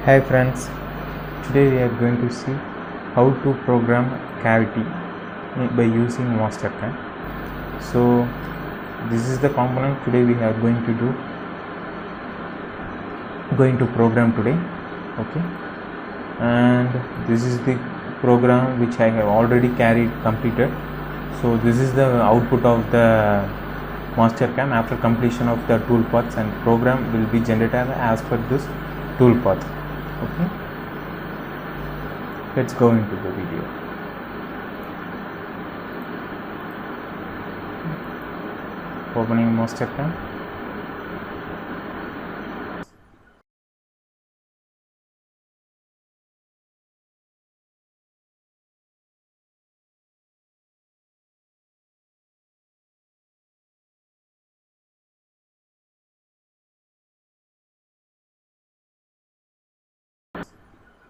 Hi friends, today we are going to see how to program Cavity by using Mastercam. So this is the component today we are going to program today. Okay, and this is the program which I have already completed. So this is the output of the Mastercam after completion of the toolpaths, and program will be generated as per this toolpath. Okay, let's go into the video. Opening Mastercam.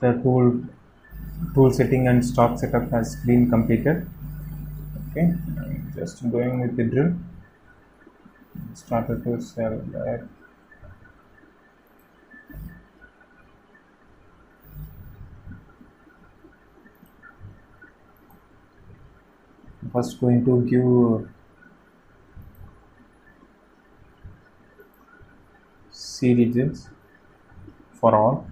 The tool setting and stock setup has been completed. Okay, I'm just going with the drill. Started to sell that. First going to give CD drills for all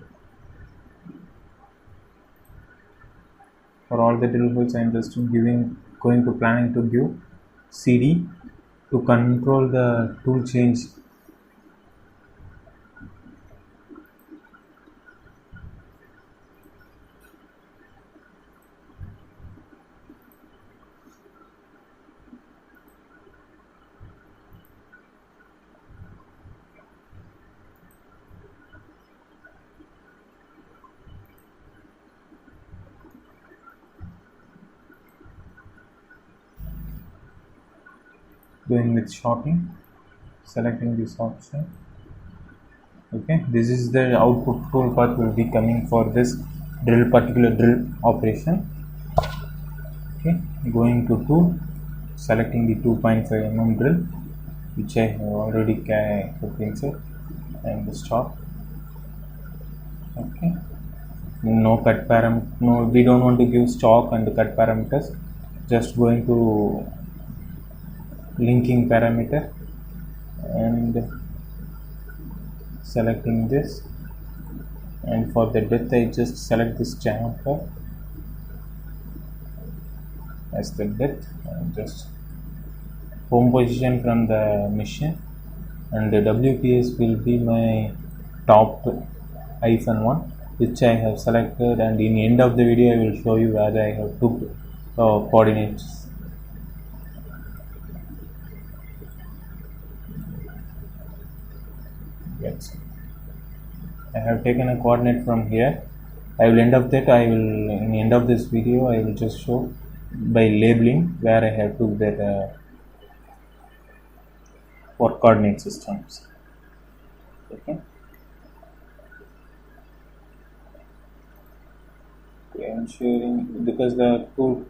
the drill holes. I'm just going to planning to give CD to control the tool change. Going with shorting, selecting this option. Okay, this is the output toolpath will be coming for this particular drill operation. Okay, going to tool, selecting the 2.5 mm drill which I have already put inside, and stop. Okay, no cut parameter, no, we don't want to give stock and cut parameters, just going to linking parameter and selecting this, and for the depth I just select this chamfer as the depth, and just home position from the machine, and the WPS will be my top -1 which I have selected, and in the end of the video I will show you where I have took coordinates. Yes, I have taken a coordinate from here. I will end of that. In the end of this video I will just show by labeling where I have took that for coordinate systems. Okay. Ensuring, because the tool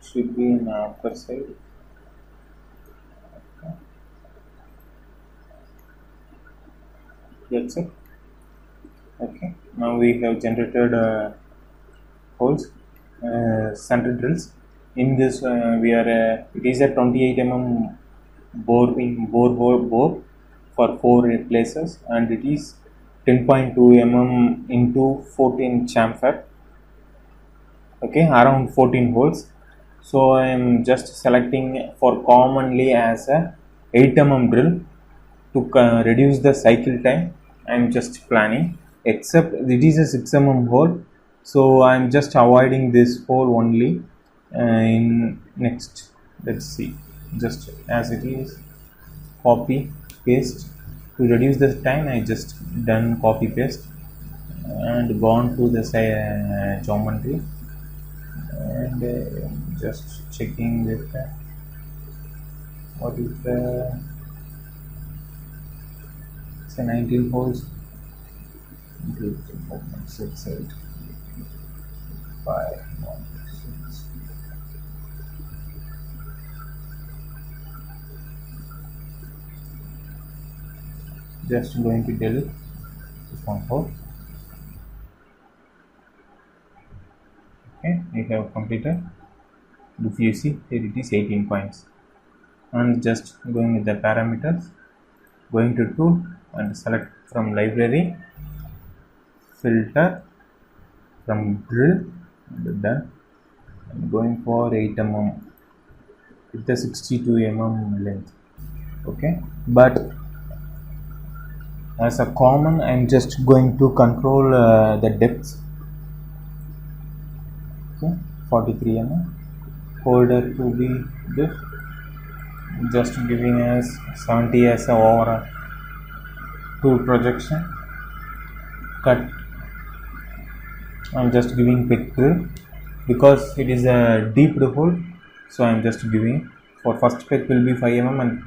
should be in the upper side. Okay. That's it. Okay, now we have generated holes, center drills. In this we are it is a 28 mm bore for 4 places, and it is 10.2 mm into 14 chamfer. Okay, around 14 holes. So I am just selecting for commonly as a 8 mm drill to reduce the cycle time. I am just planning, except it is a 6 mm hole, so I am just avoiding this hole only. In next, let's see, just as it is, copy paste. To reduce the time I just done copy paste and gone to the geometry, and just checking with what is the 19 holes. 2, 3, 4, 5, 6, 8, 5, 1, 6. Just going to delete this one hole. Okay, we have completed. If you see here it is 18 points, and just going with the parameters, going to tool and select from library, filter from drill, and done. I'm going for 8 mm with the 62 mm length. Okay, but as a common I'm just going to control the depth. Okay, 43 mm holder to be this, just giving us 70 as a overall tool projection. Cut, I'm just giving pick drill because it is a deep hole, so I'm just giving. For first pick will be 5 mm and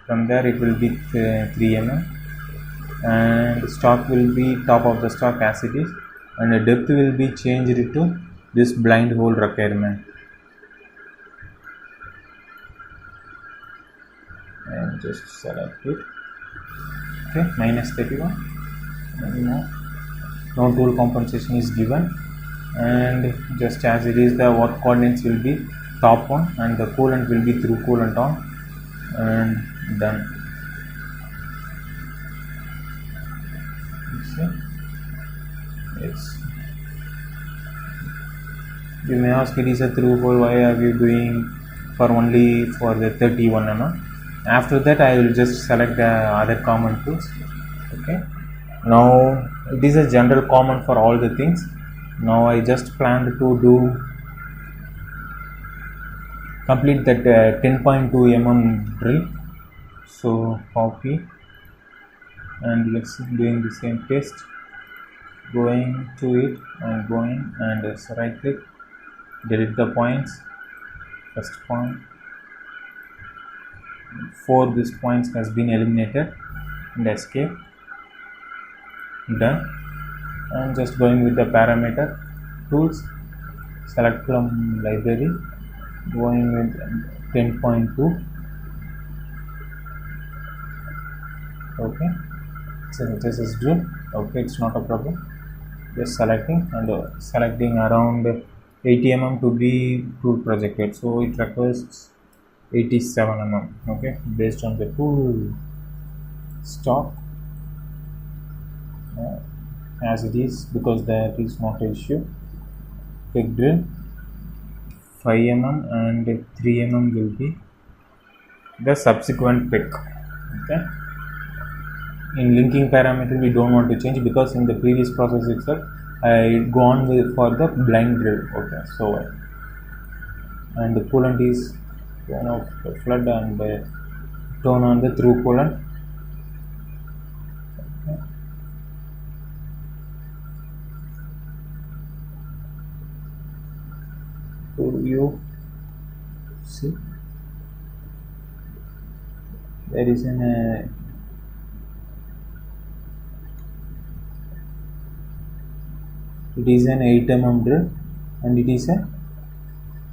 from there it will be 3 mm, and stock will be top of the stock as it is, and the depth will be changed to this blind hole requirement. And just select it. Okay, minus 31. No tool compensation is given, and just as it is, the work coordinates will be top one and the coolant will be through coolant on, and done. See? Yes. You may ask, it is a through hole, why are you doing for only for the 31 mm? After that I will just select the other common tools. Okay, now it is a general common for all the things. Now I just planned to do complete that 10.2 mm drill, so copy and let's doing the same paste, going to it and going and right click, delete the points. First point, 4 these points has been eliminated, and escape, done. And just going with the parameter tools, select from library, going with 10.2. okay, so this is drill. Okay, it's not a problem, just selecting and selecting around 80 mm to be tool projected, so it requires 87 mm. okay, based on the tool stock as it is, because that is not an issue. Pick drill 5 mm and 3 mm will be the subsequent pick. Okay, in linking parameter we don't want to change because in the previous process itself I gone with for the blind drill. Okay, so and the coolant is turn off the flood and turn on the through coolant. Okay. So you see there is an it is an 8 mm drill and it is a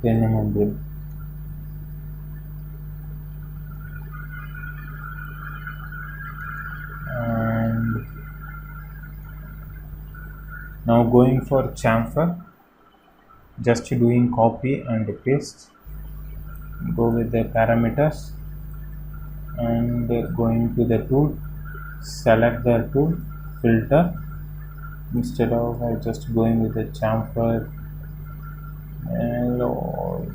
10 mm drill. And now going for chamfer, just doing copy and paste, go with the parameters and going to the tool, select the tool, filter. Instead of just going with the chamfer or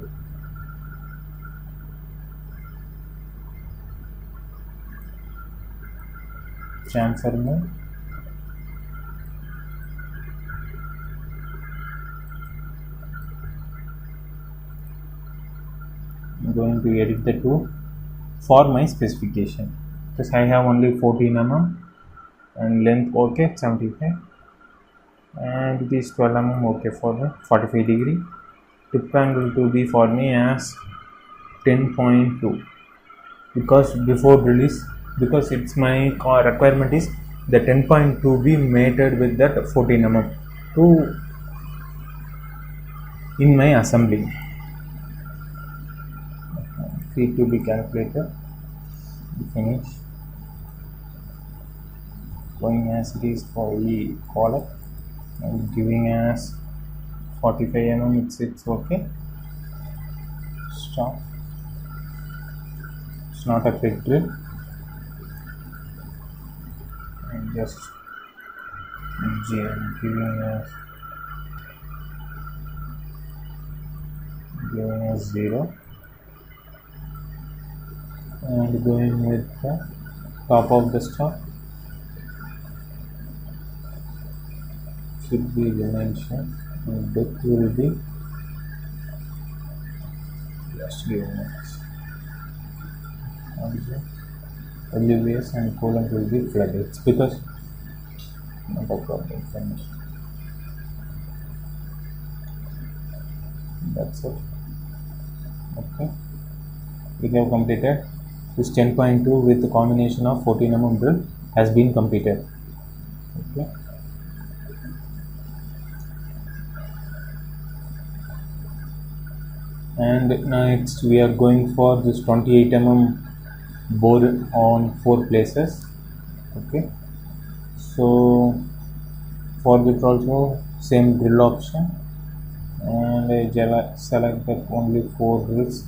chamfer mode, I'm going to edit the tool for my specification, because I have only 14 mm and length okay 75 and it is 12 mm okay for the 45 degree. Tip angle to be for me as 10.2 because before release, because it's my requirement is the 10.2 be mated with that 14 mm to in my assembly. Feed to be calculated, finish. going as it is for the collar and giving as 45 mm. It's okay. Stop. It's not a pig drill. And just giving as 0 and going with the top of the stock should be dimension and depth will be just giving us WBS and coolant will be flooded. It's because not a problem. Finish. That's it. Okay, we have completed this 10.2 with the combination of 14 mm drill has been completed. Okay, and next we are going for this 28 mm bore on 4 places. Okay, so for this also same drill option, and I select that only 4 drills.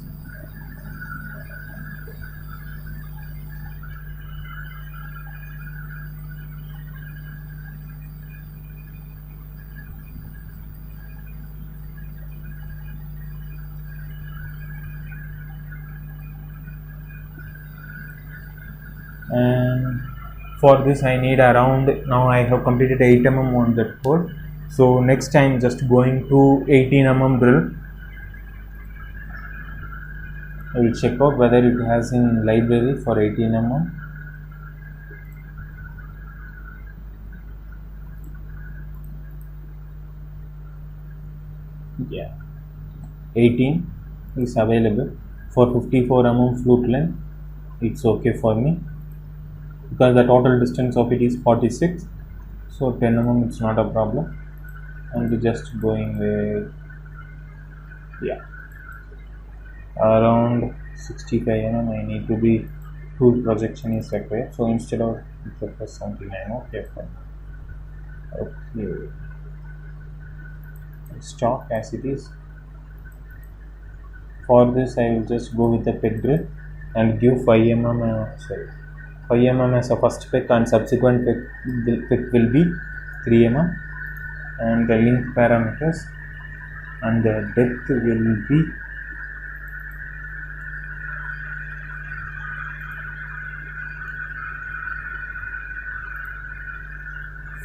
And for this I need around, now I have completed 8 mm on that hole. So next time just going to 18 mm drill. I will check out whether it has in library for 18 mm. Yeah, 18 is available. For 54 mm flute length, it's okay for me because the total distance of it is 46. So 10 mm it's not a problem. And just going with, yeah, around 65 mm I need to be tool projection is required. So instead of 79, okay, fine. Okay, stock as it is. For this I will just go with the peg drill and give 5 mm 5 mm as a first peg, and subsequent peg will be 3 mm, and the link parameters and the depth will be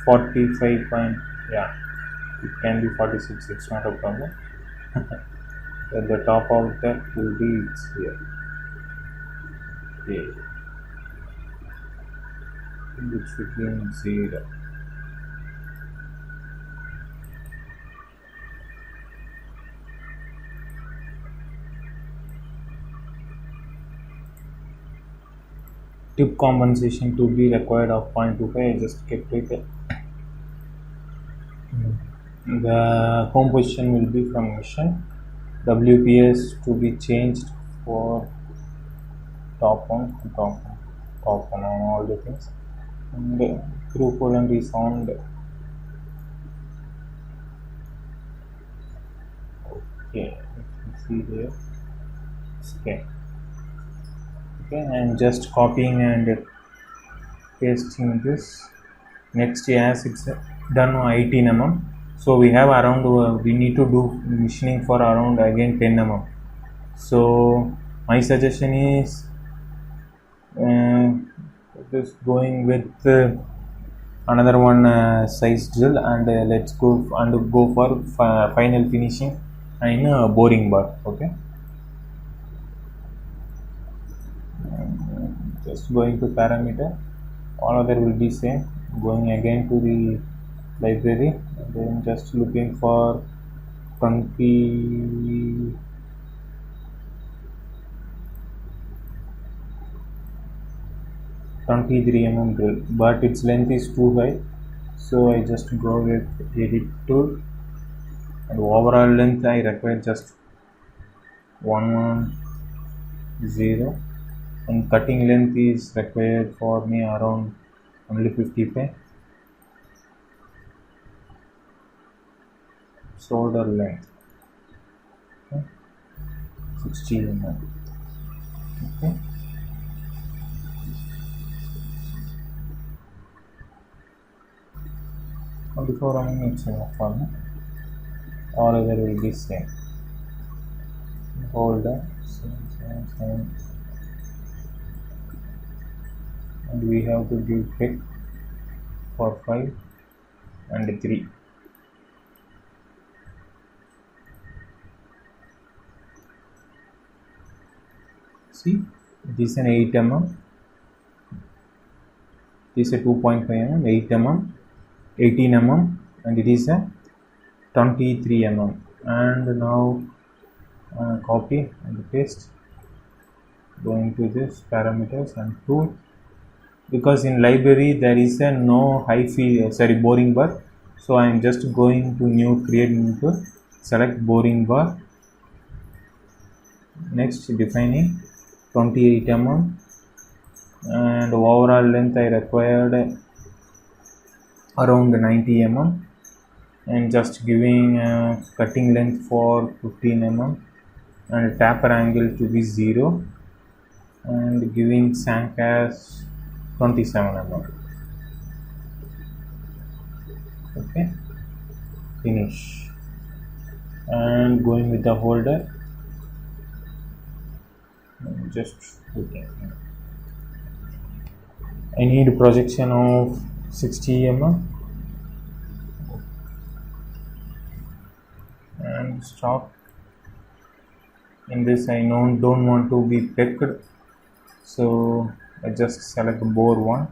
45 point, yeah, it can be 46, it's not a problem. At the top of that will be it's here. Okay, which between 0. Tip compensation to be required of 0.25. I just kept it. The home position will be from mission. WPS to be changed for top one on all the things. And crew coolant is on. Okay, you can see here. Okay. Okay, I'm just copying and pasting this. Next, as it's done 18 mm, so we have around we need to do machining for around again 10 mm. So my suggestion is just going with another one size drill, and let's go for final finishing in a boring bar. Okay, just going to parameter, all other will be same. Going again to the library and then just looking for 23 mm drill, but its length is too high, so I just go with edit tool, and overall length I require just 110, and cutting length is required for me around only 55. Shoulder length, okay, 60 mm. Okay, 24 mm it's enough for me. All other will be same. Holder, same. And we have to give pick for 5 and 3. See, this is an 8 mm, this is a 2.5 mm, 8 mm, 18 mm, and it is a 23 mm. And now copy and paste, going to this parameters and tool, because in library there is a no boring bar, so I am just going to new create into select boring bar. Next, defining 28 mm, and overall length I required around 90 mm, and just giving cutting length for 15 mm and taper angle to be 0, and giving sank as 27 mm. Okay, finish, and going with the holder, just okay. I need projection of 60 mm and stop. In this I don't want to be picked, so I just select bore 1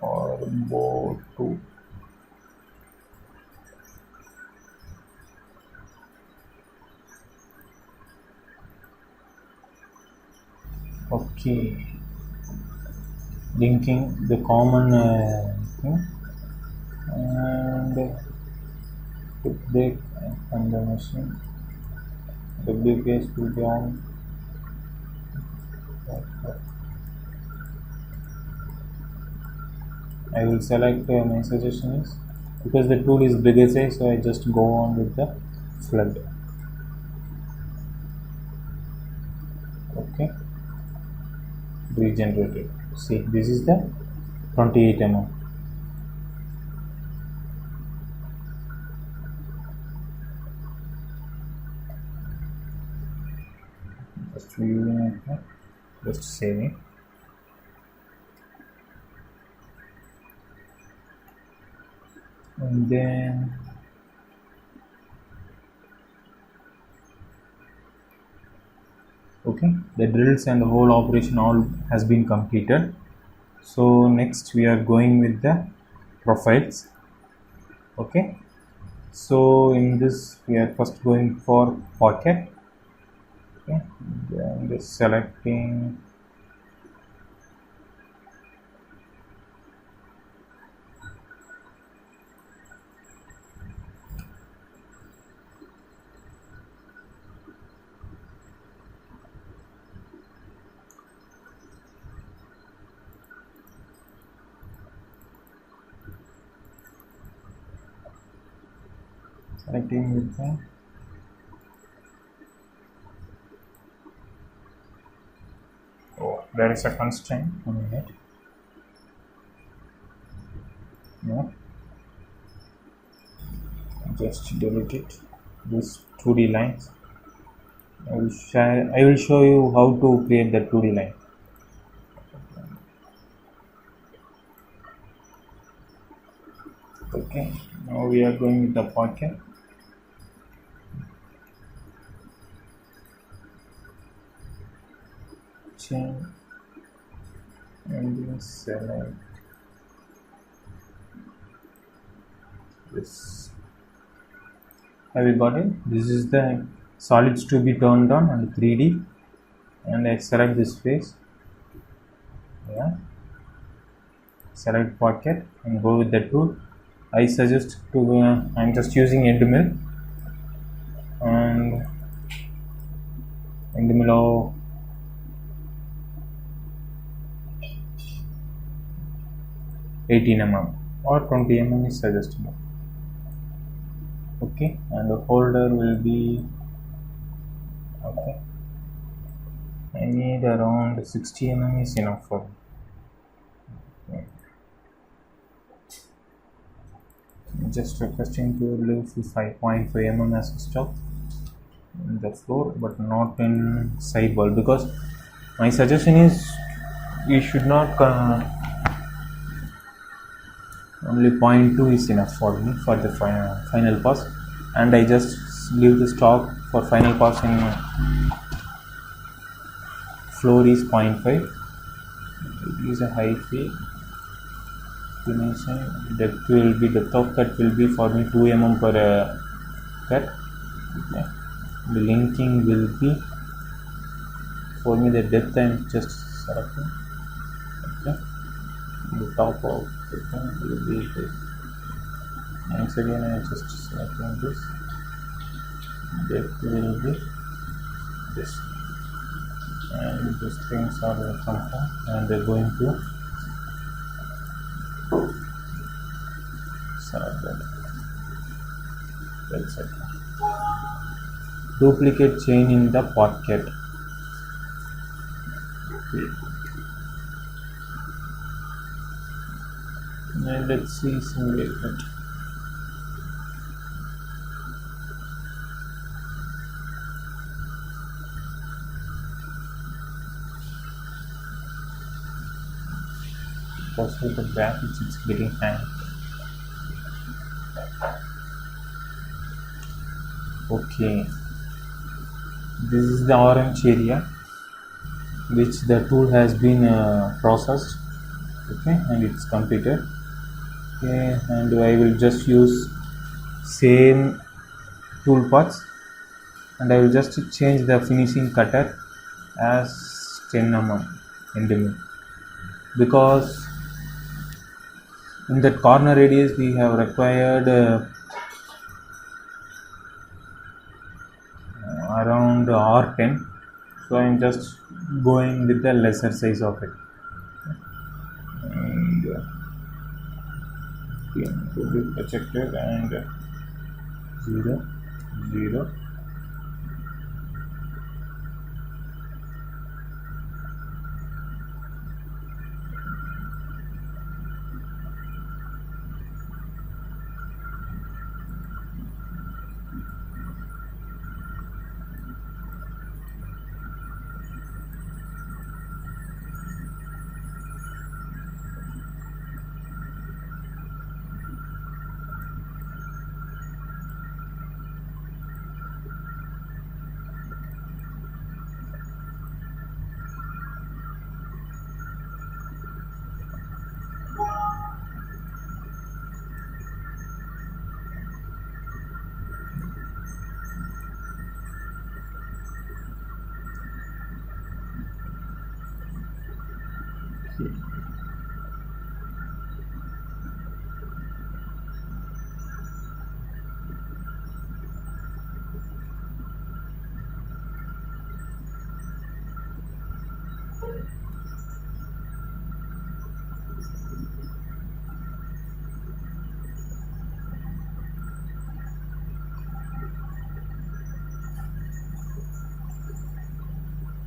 or bore 2. Okay, linking the common thing, and put break and the machine WPS will be on. I will select my suggestion is, because the tool is bigger size, so I just go on with the flood. Okay, regenerated. See, this is the 28 mm. Just viewing it, just saving. And then okay, the drills and the whole operation all has been completed. So next we are going with the profiles. Okay, so in this we are first going for pocket. Okay, then just selecting with the there is a constraint. 1 minute. No, just delete it. This 2D lines. I will show you how to create the 2D line. Okay, now we are going with the pocket. Change and then select this. Have you got it? This is the solids to be turned on and 3D, and I select this face. Yeah, select pocket and go with the tool. I suggest to I'm just using end mill, and end mill of 18 mm or 20 mm is suggestible. Okay, and the holder will be, okay, I need around 60 mm is enough for me. Just requesting to leave 5.5 mm as a stock in the floor, but not in side wall, because my suggestion is you should not only 0.2 is enough for me for the final pass, and I just leave the stock for final pass in floor is 0.5. It is a high fee. Dimension depth of cut will be for me 2 mm per cut. Okay. The linking will be for me the depth I'm just selecting. Okay. The top of the thing will be this. Once again I am just selecting this. Depth will be this, and these things are confirmed, and they're going to select that. That's it. Duplicate chain in the pocket. And let's see simulate it. Because with the graphics it's getting hang. Okay, this is the orange area which the tool has been processed. Okay, and it's completed. Okay, and I will just use same tool parts, and I will just change the finishing cutter as 10 mm end, because in that corner radius we have required around R10, so I am just going with the lesser size of it, and to be projected, and 0 0.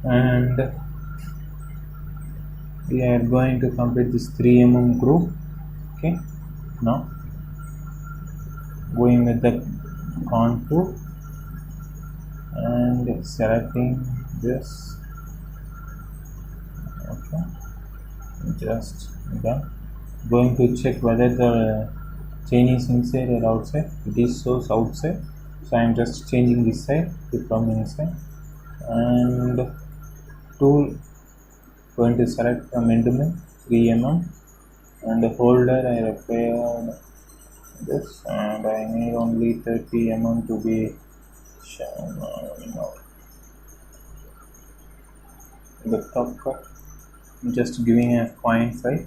And we are going to complete this 3 mm groove. Okay, now going with the contour and selecting this. Okay, just done. Going to check whether the chain is inside or outside. It is shows outside, so I am just changing this side to come inside, and tool going to select from endment 3 mm, and the holder I require this, and I need only 30 mm to be shown. The top cut, I'm just giving a 0.5,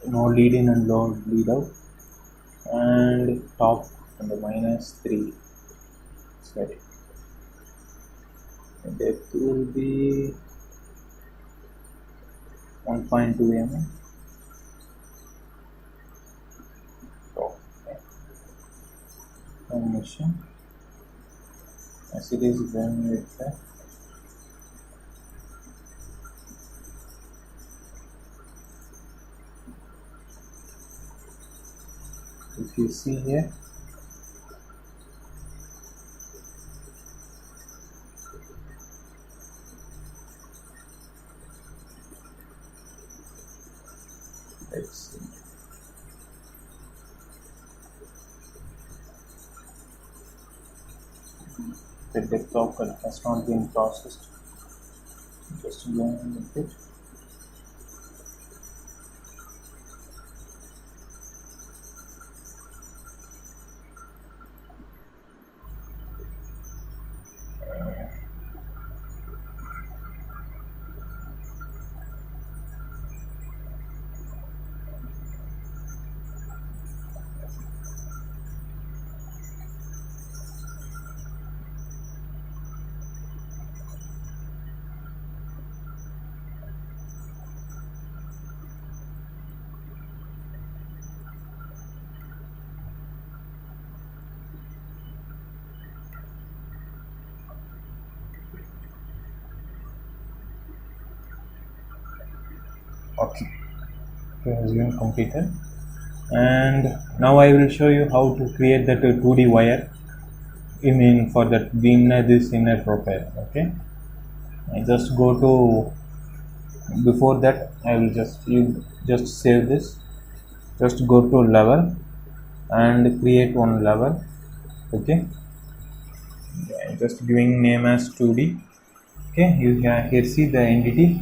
no lead in and no lead out, and top and the -3. Sorry, the depth will be 1.2 mm. transformation as it is going with the if you see here, let's see. The depth of cut has not been processed. Just going with it. Okay, it has been completed, and now I will show you how to create that 2D wire for that this inner profile. Okay, I just go to, before that I will just save this. Just go to level and create one level. Okay, just giving name as 2D. Okay, you can here see the entity.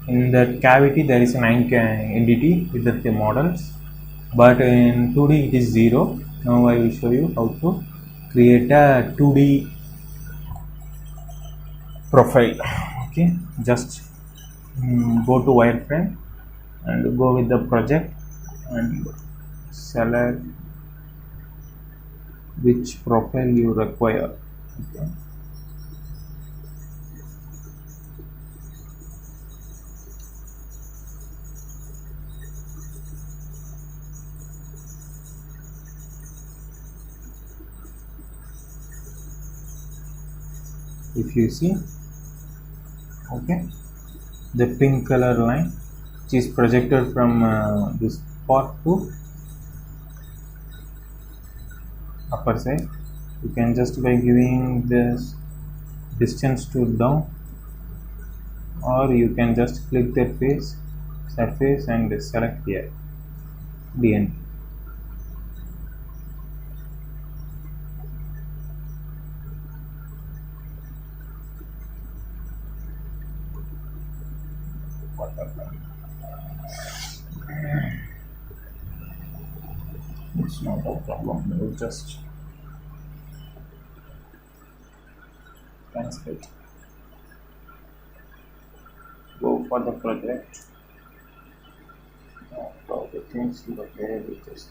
In that cavity there is an entity with the models, but in 2D it is 0. Now I will show you how to create a 2D profile. Okay, just go to wireframe and go with the project and select which profile you require. Okay. If you see, okay, the pink color line which is projected from this part to upper side, you can just by giving this distance to down, or you can just click the surface and select here the end. It's not a problem, we'll just cancel it. Go for the project. For the things you okay, we just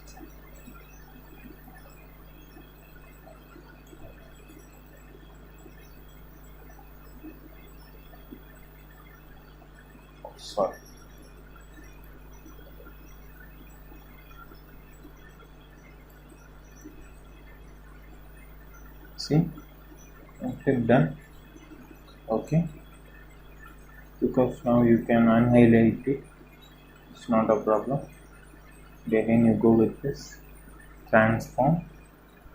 sorry. See, and click done. Okay, because now you can unhighlight it, it's not a problem. Then you go with this transform.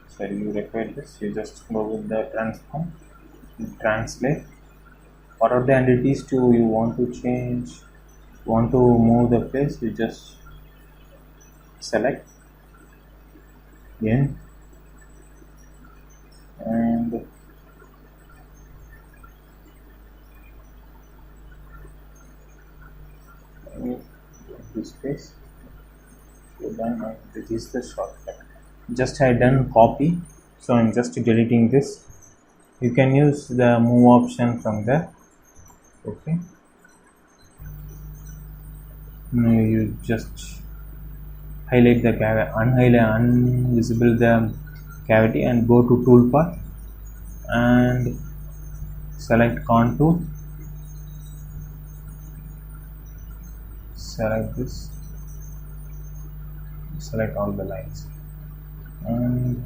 So you require this, you just go with the transform, translate what are the entities to you want to change, want to move the place, you just select n and this place. So done. This is the shortcut. Just I done copy, so I'm just deleting this. You can use the move option from there. Okay, now you just highlight the unvisible the cavity and go to toolbar and select contour, select this, select all the lines and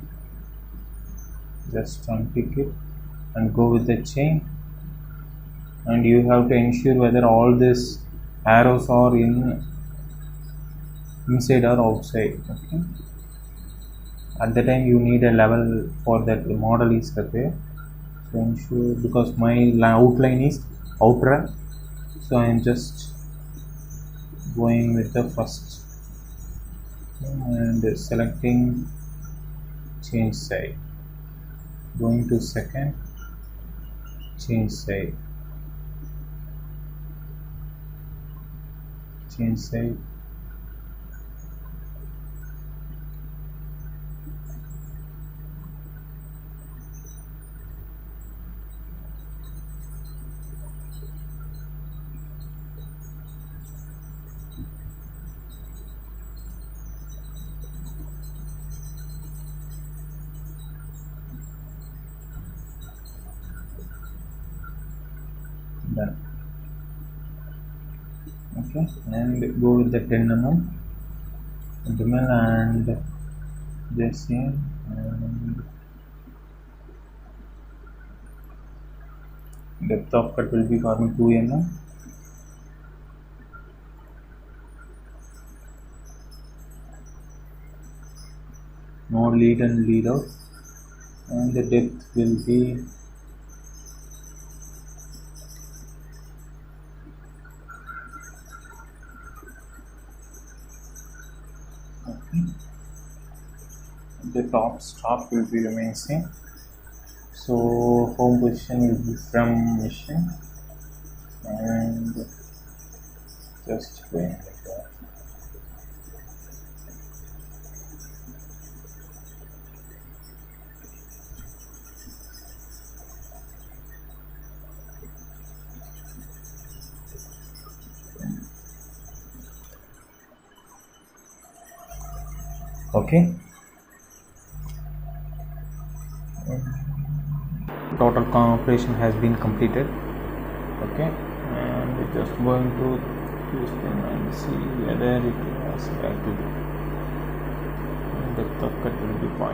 Just unpick it and go with the chain, and you have to ensure whether all these arrows are inside or outside. Okay, at the time you need a level for that the model is prepared. So ensure, because my outline is outer, so I am just going with the first and selecting change side, going to second, change side, change side, done. Okay, and go with the 10 mm and the same, and depth of cut will be for me 2 mm. No lead and lead out, and the depth will be okay. The top stop will be remain same. So home position will be from mission, and just going like that. Okay, total operation has been completed. Okay, and we're just going to use them and see whether it has acted. Depth of cut will be 0.5.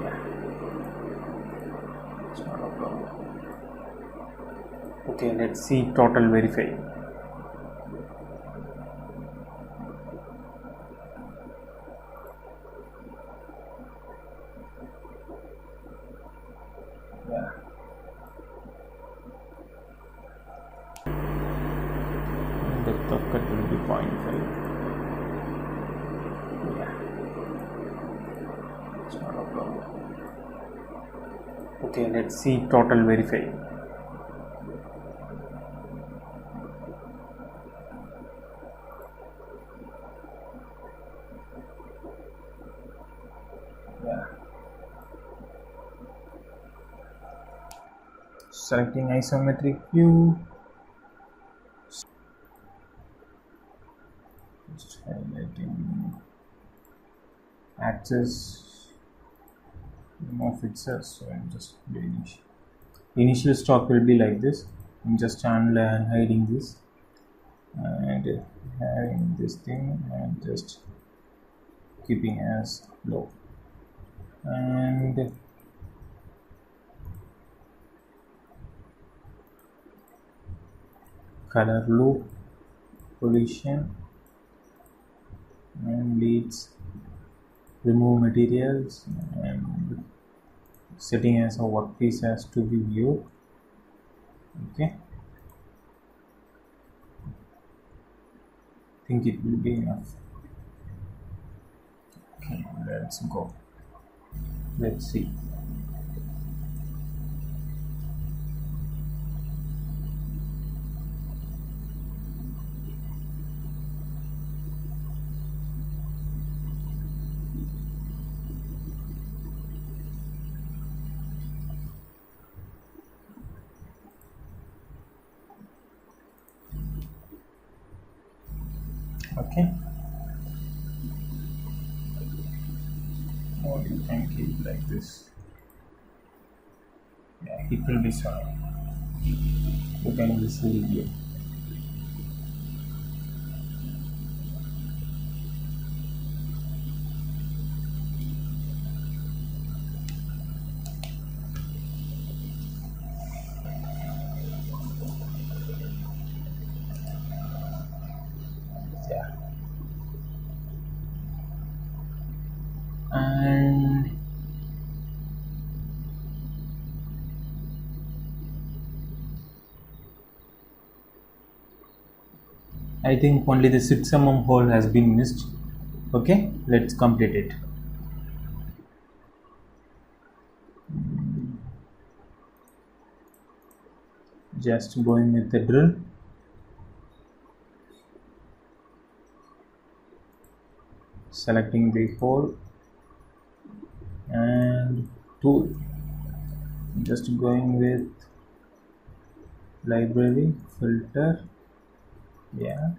Yeah, it's not a problem. Okay, let's see total verify. Yeah, depth of cut will be 0.5. Yeah, it's not a problem. Okay, let's see total verify. Yeah, selecting isometric view, just highlighting axis, no fixers. So I'm just doing initial stock will be like this. I'm just hiding this and having this thing and just keeping as low, and color loop, collision, and leads, remove materials, and setting as a workpiece has to be viewed. Okay, I think it will be enough. Okay, let's go. Let's see. Okay, or you can keep like this. Yeah, it will be fine. You can easily view. I think only the 6 hole has been missed. Okay, let's complete it. Just going with the drill. Selecting the hole and tool. Just going with library filter. Yeah,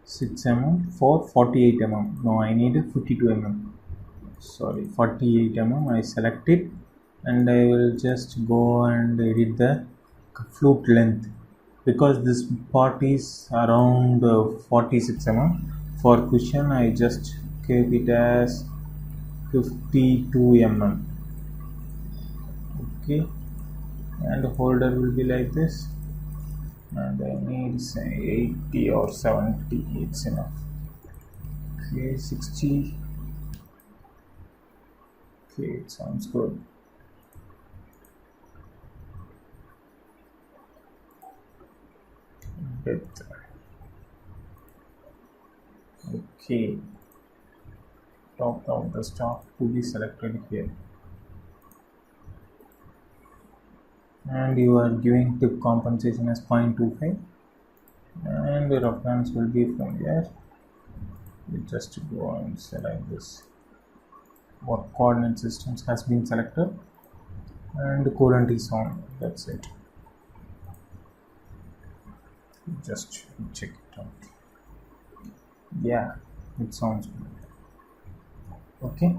6 for 48 no, I need 52 sorry, 48 I select it, and I will just go and edit the flute length, because this part is around 46 For cushion I just keep it as 52 okay, and the holder will be like this, and I need say 80 or 70, it's enough. Okay, 60. Okay, it sounds good. Depth. Okay, top down the stock to be selected here, and you are giving tip compensation as 0.25, and the reference will be from there. You just go and select this. What coordinate systems has been selected, and coolant is on. That's it. Just check it out. Yeah, it sounds good. Okay,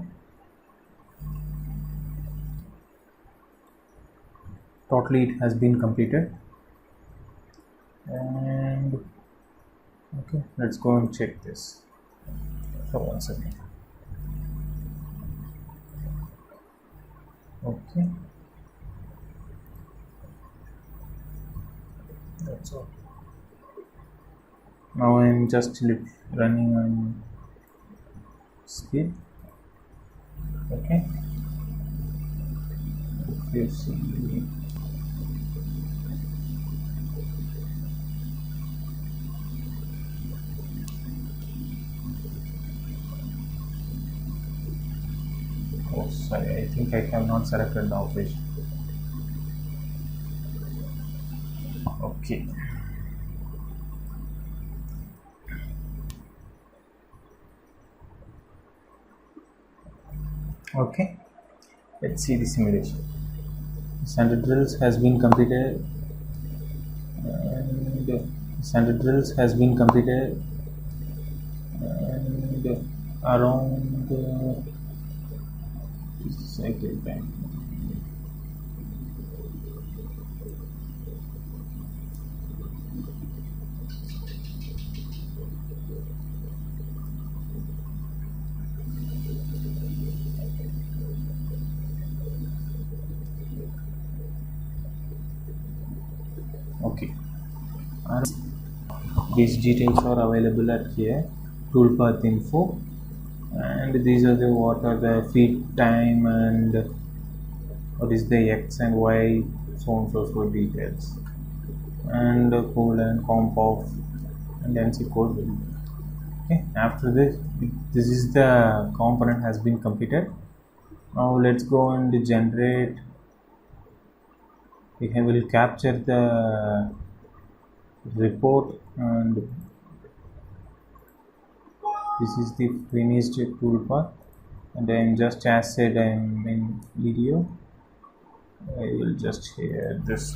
totally it has been completed, and okay, let's go and check this for 1 second. Okay, that's all. Now I'm just running on speed. Okay, if you see, oh sorry, I think I have not selected the operation. Okay, okay, let's see the simulation. Standard drills has been completed, and standard drills has been completed, and around cycle time. Okay, and these details are available at here, toolpath info, and these are the what are the feed time and what is the x and y, so on so forth details, and coolant comp off and NC code will be. Okay, after this is the component has been completed. Now let's go and generate. We will capture the report, and this is the finished toolpath, and then just as said I'm in video, I will just share this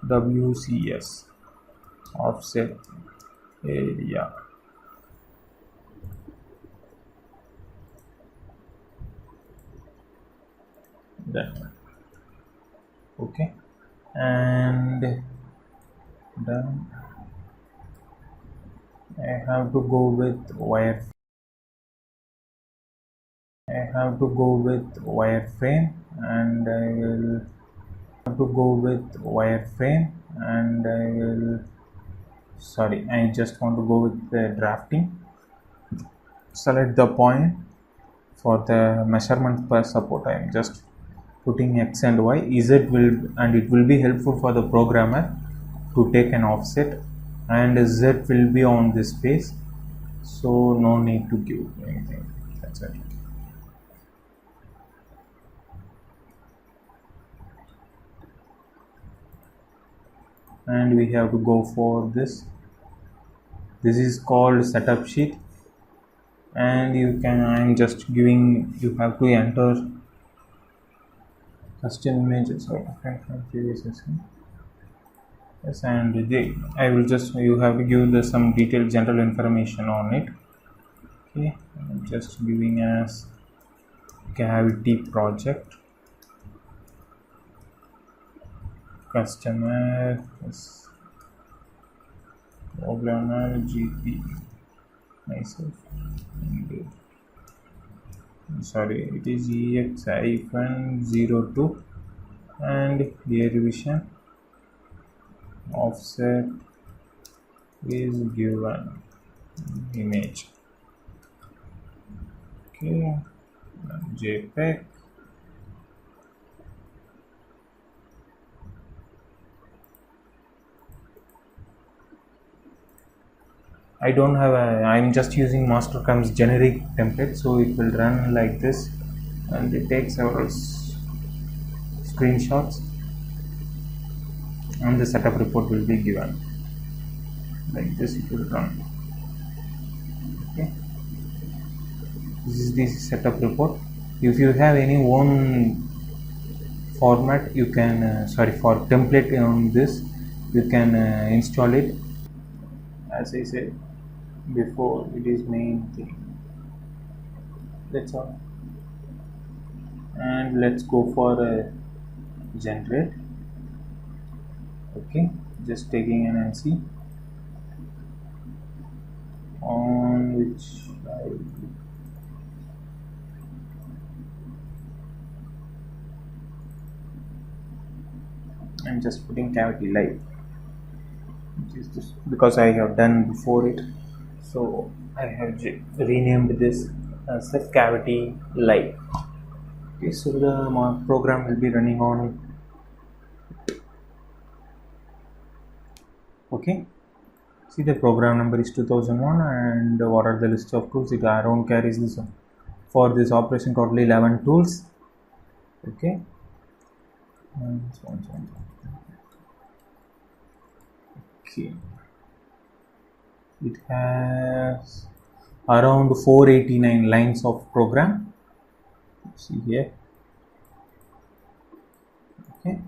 WCS offset area. That one. Okay, and done. I have to go with wire. I have to go with wireframe, and I will have to go with wireframe, and I will. Sorry, I just want to go with the drafting. Select the point for the measurement per support. I am just putting X and Y. Z will, and it will be helpful for the programmer to take an offset, and Z will be on this face, so no need to give anything. That's it. And we have to go for this. This is called setup sheet, and you can, I'm just giving, you have to enter custom images from previous session. Yes, and I will just, you have to give some detailed general information on it. Okay, I'm just giving as cavity project, customer, yes, programmer, GP, myself, and, sorry, it is EX-02, and here revision offset is given image. Okay, JPEG. I don't have a, I'm just using Mastercam's generic template, so it will run like this, and it takes our screenshots, and the setup report will be given like this. It will run. Okay, this is the setup report. If you have any own format, you can for template on this, you can install it. As I said before, it is main thing. That's all. And let's go for a generate. Okay, just taking an NC on which I'm just putting cavity live, which is this, because I have done before it, so I have renamed this as a cavity live. Okay, so the program will be running on. Okay, see, the program number is 2001, and what are the list of tools? It around carries this for this operation totally 11 tools. Okay, okay, it has around 489 lines of program. See here. Okay,